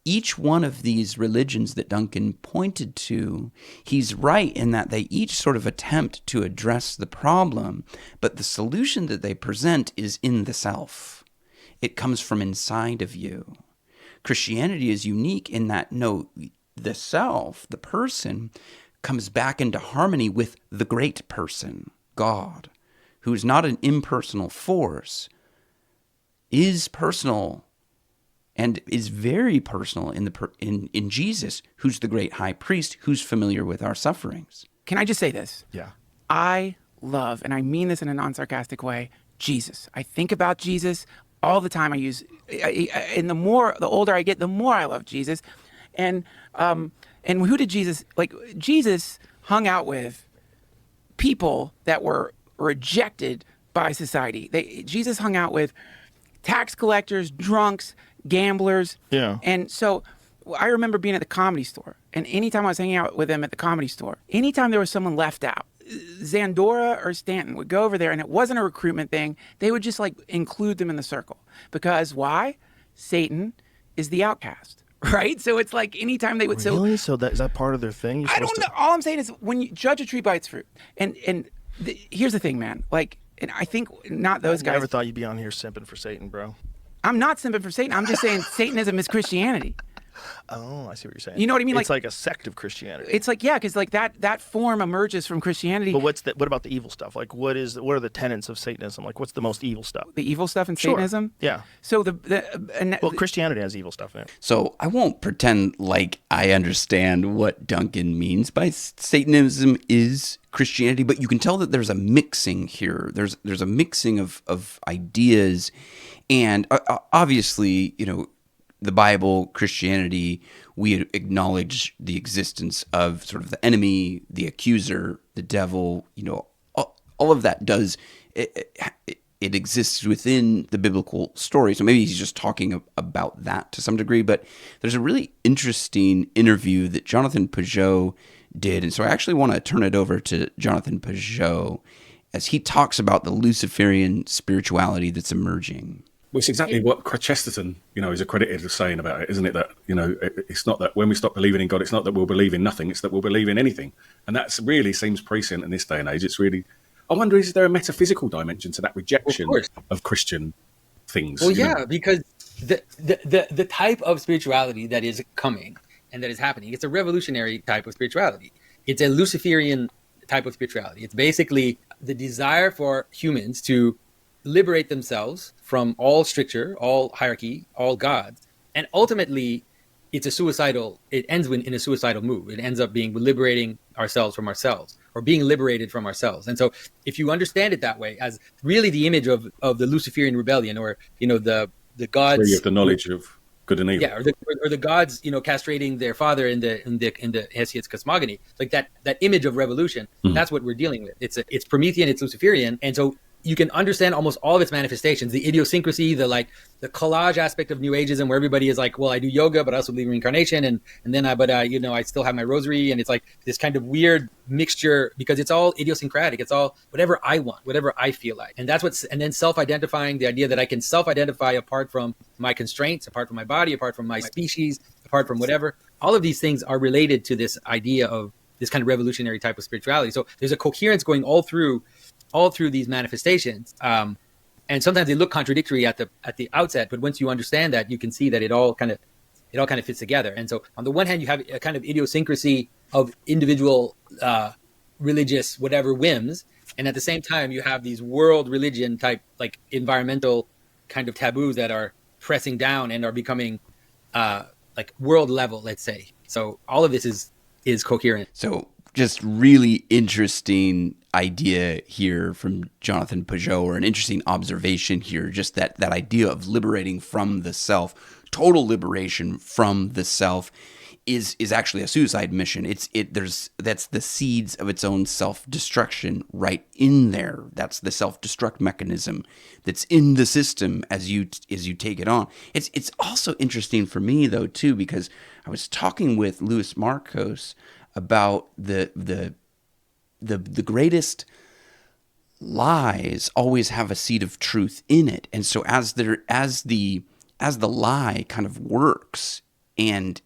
each one of these religions that Duncan pointed to, he's right in that they each sort of attempt to address the problem, but the solution that they present is in the self. It comes from inside of you. Christianity is unique in that, no, the self, the person, comes back into harmony with the great person, God, who is not an impersonal force, is personal and is very personal in Jesus, who's the great high priest, who's familiar with our sufferings. Can I just say this? Yeah. I love, and I mean this in a non-sarcastic way, Jesus. I think about Jesus all the time. And the older I get, the more I love Jesus. And who did Jesus, Jesus hung out with people that were rejected by society. Jesus hung out with tax collectors, drunks, gamblers. Yeah. And so I remember being at the Comedy Store, and anytime I was hanging out with them at the Comedy Store, anytime there was someone left out, Zandora or Stanton would go over there, and it wasn't a recruitment thing. They would just include them in the circle. Because why? Satan is the outcast, right? So it's anytime they would... Really? So is that part of their thing? I don't know. All I'm saying is when you judge a tree by its fruit. And here's the thing, man. And I think not those guys... I never thought you'd be on here simping for Satan, bro. I'm not simping for Satan. I'm just saying Satanism is Christianity. Oh, I see what you're saying. You know what I mean? It's like a sect of Christianity. It's because that form emerges from Christianity. But what about the evil stuff? What are the tenets of Satanism? What's the most evil stuff? The evil stuff in Satanism? Yeah. So Christianity has evil stuff in it. So I won't pretend like I understand what Duncan means by Satanism is Christianity, but you can tell that there's a mixing here. There's a mixing of ideas, and obviously, the Bible, Christianity, we acknowledge the existence of sort of the enemy, the accuser, the devil, all of that does, it exists within the biblical story. So maybe he's just talking about that to some degree, but there's a really interesting interview that Jonathan Pageau did. And so I actually want to turn it over to Jonathan Pageau as he talks about the Luciferian spirituality that's emerging. Well, it's exactly what Chesterton, is accredited as saying about it, isn't it? That, it's not that when we stop believing in God, it's not that we'll believe in nothing, it's that we'll believe in anything. And that really seems prescient in this day and age. It's really, I wonder, is there a metaphysical dimension to that rejection of Christian things? Well, yeah, because the type of spirituality that is coming and that is happening, it's a revolutionary type of spirituality. It's a Luciferian type of spirituality. It's basically the desire for humans to liberate themselves from all stricture, all hierarchy, all gods. And ultimately, it ends in a suicidal move. It ends up being liberating ourselves from ourselves, or being liberated from ourselves. And so if you understand it that way, as really the image of the Luciferian rebellion, or, the gods... You have the knowledge of good and evil. Yeah, or the gods, castrating their father in the Hesiod's cosmogony. Like that image of revolution, that's what we're dealing with. It's Promethean, it's Luciferian. And so you can understand almost all of its manifestations, the idiosyncrasy, the collage aspect of New Ageism, where everybody is like, well, I do yoga, but I also believe in reincarnation. And then I still have my rosary. And it's like this kind of weird mixture, because it's all idiosyncratic. It's all whatever I want, whatever I feel like. And and then self-identifying, the idea that I can self-identify apart from my constraints, apart from my body, apart from my species, apart from whatever. All of these things are related to this idea of this kind of revolutionary type of spirituality. So there's a coherence going all through these manifestations, and sometimes they look contradictory at the outset. But once you understand that, you can see that it all kind of fits together. And so, on the one hand, you have a kind of idiosyncrasy of individual religious whatever whims, and at the same time, you have these world religion type, like environmental kind of taboos that are pressing down and are becoming like world level, let's say. So all of this is coherent. So just really interesting idea here from Jonathan Pageau, or an interesting observation here, just that idea of liberating from the self, total liberation from the self is actually a suicide mission. That's the seeds of its own self-destruction right in there. That's the self-destruct mechanism that's in the system as you take it on. It's also interesting for me though too, because I was talking with Louis Marcos about the greatest lies always have a seed of truth in it. And so as the lie kind of works and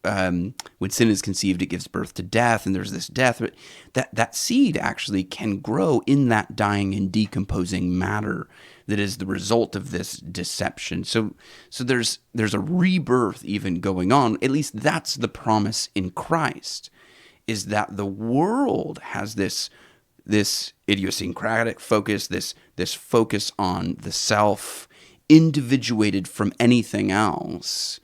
when sin is conceived, it gives birth to death, and there's this death. But that seed actually can grow in that dying and decomposing matter that is the result of this deception. So there's a rebirth even going on. At least that's the promise in Christ, is that the world has this idiosyncratic focus, this focus on the self, individuated from anything else,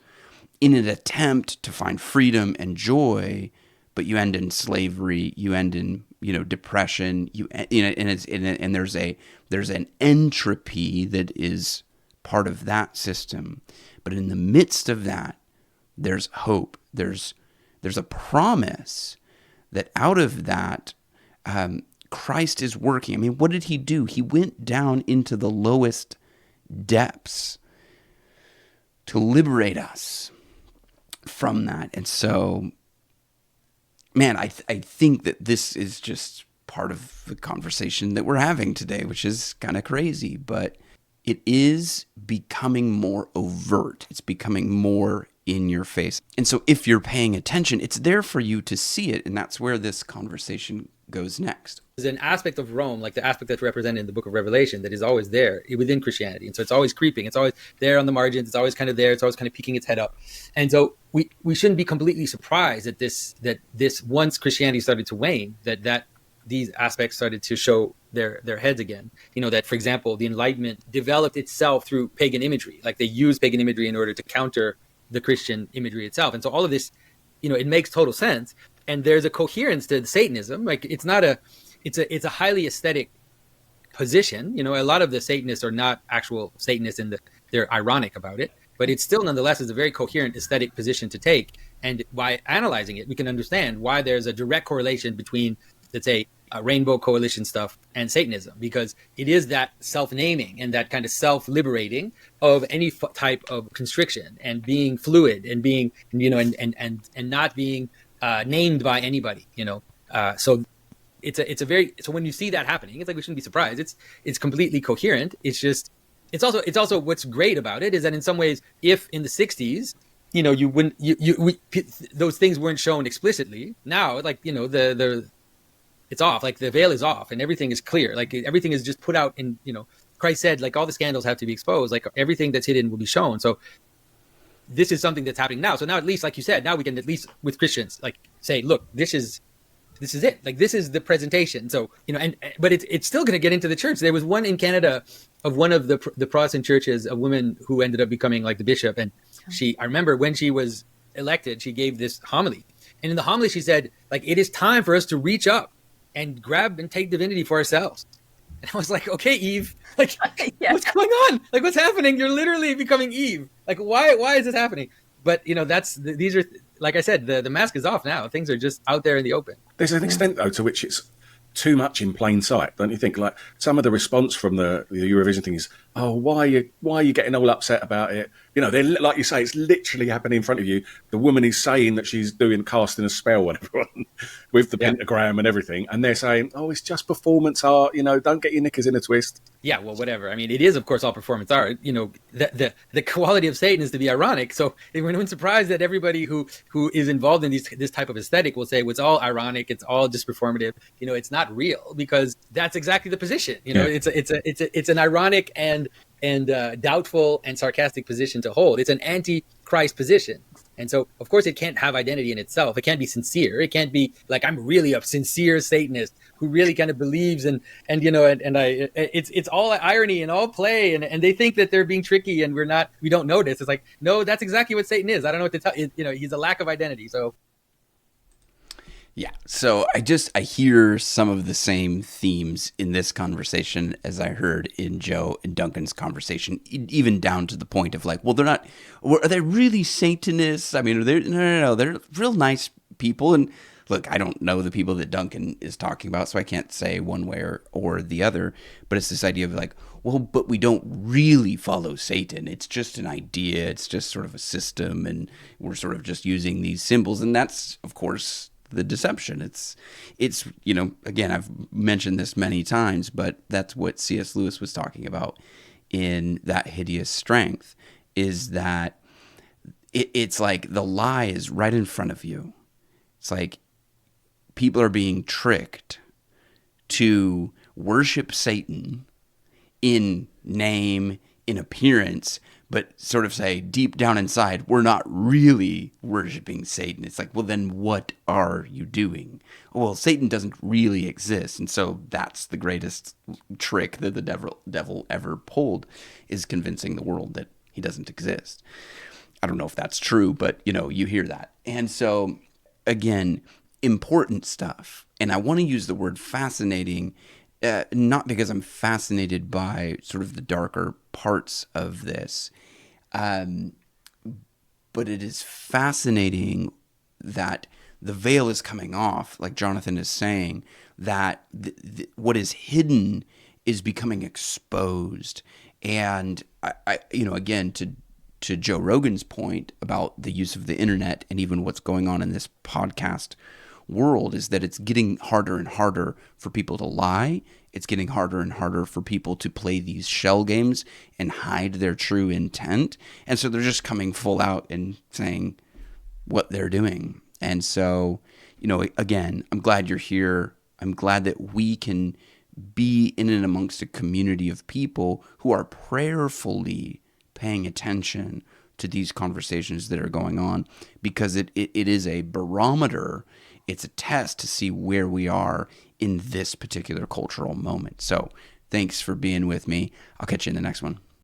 in an attempt to find freedom and joy, but you end in slavery, you end in depression, and there's an entropy that is part of that system. But in the midst of that, there's hope. There's a promise that out of that, Christ is working. I mean, what did he do? He went down into the lowest depths to liberate us from that. And so, man, I think that this is just part of the conversation that we're having today, which is kind of crazy, but it is becoming more overt. It's becoming more in your face. And so if you're paying attention, it's there for you to see it. And that's where this conversation goes next. There's an aspect of Rome, like the aspect that's represented in the book of Revelation, that is always there within Christianity. And so it's always creeping. It's always there on the margins. It's always kind of there. It's always kind of peeking its head up. And so we shouldn't be completely surprised that this once Christianity started to wane, that these aspects started to show their heads again. That, for example, the Enlightenment developed itself through pagan imagery. Like they used pagan imagery in order to counter the Christian imagery itself. And so all of this, it makes total sense. And there's a coherence to Satanism. Like it's a highly aesthetic position. A lot of the Satanists are not actual Satanists they're ironic about it, but it still nonetheless is a very coherent aesthetic position to take. And by analyzing it, we can understand why there's a direct correlation between, let's say, Rainbow Coalition stuff and Satanism, because it is that self-naming and that kind of self-liberating of any type of constriction and being fluid and being, and not being named by anybody, so so when you see that happening, it's like we shouldn't be surprised. It's completely coherent. It's also what's great about it is that in some ways, if in the 60s, those things weren't shown explicitly, now it's off, like the veil is off and everything is clear, like everything is just put out in, Christ said, like all the scandals have to be exposed, like everything that's hidden will be shown. So this is something that's happening now. So now, at least, like you said, now we can at least with Christians, like say, look, this is it. Like this is the presentation. So, but it's still going to get into the church. There was one in Canada of one of the Protestant churches, a woman who ended up becoming like the bishop. And I remember when she was elected, she gave this homily. And in the homily, she said, like, it is time for us to reach up and grab and take divinity for ourselves. And I was like, okay, Eve, like, what's going on? Like, what's happening? You're literally becoming Eve. Like, why is this happening? But, these are, like I said, the mask is off now. Things are just out there in the open. There's an extent, though, to which it's too much in plain sight, don't you think? Like, some of the response from the Eurovision thing is, oh, why are you getting all upset about it? They're, like you say, it's literally happening in front of you. The woman is saying that she's casting a spell on everyone with the pentagram and everything. And they're saying, oh, it's just performance art, don't get your knickers in a twist. Yeah, well, whatever. I mean, it is, of course, all performance art. The quality of Satan is to be ironic. So we're not surprised that everybody who is involved in this type of aesthetic will say, well, it's all ironic. It's all just performative. It's not real, because that's exactly the position. It's an ironic and doubtful and sarcastic position to hold. It's an anti-Christ position. And so, of course, it can't have identity in itself. It can't be sincere. It can't be like, I'm really a sincere Satanist who really kind of believes it's all irony and all play. And they think that they're being tricky and we don't notice. It's like, no, that's exactly what Satan is. I don't know what to tell. He's a lack of identity. So. Yeah, so I hear some of the same themes in this conversation as I heard in Joe and Duncan's conversation, even down to the point of like, well, are they really Satanists? I mean, no, they're real nice people. And look, I don't know the people that Duncan is talking about, so I can't say one way or the other, but it's this idea of like, well, but we don't really follow Satan. It's just an idea. It's just sort of a system, and we're sort of just using these symbols. And that's, of course, the deception. It's again, I've mentioned this many times, but that's what C.S. Lewis was talking about in That Hideous Strength, is that it's like the lie is right in front of you. It's like people are being tricked to worship Satan in name, in appearance, but sort of say deep down inside, we're not really worshiping Satan. It's like, well, then what are you doing? Well, Satan doesn't really exist. And so that's the greatest trick that the devil ever pulled, is convincing the world that he doesn't exist. I don't know if that's true, but you hear that. And so again, important stuff. And I want to use the word fascinating, not because I'm fascinated by sort of the darker parts of this, but it is fascinating that the veil is coming off, like Jonathan is saying, that what is hidden is becoming exposed. And again, to Joe Rogan's point about the use of the internet and even what's going on in this podcast world, is that it's getting harder and harder for people to lie. It's getting harder and harder for people to play these shell games and hide their true intent. And so they're just coming full out and saying what they're doing. And so, again, I'm glad you're here. I'm glad that we can be in and amongst a community of people who are prayerfully paying attention to these conversations that are going on, because it is a barometer. It's a test to see where we are in this particular cultural moment. So thanks for being with me. I'll catch you in the next one.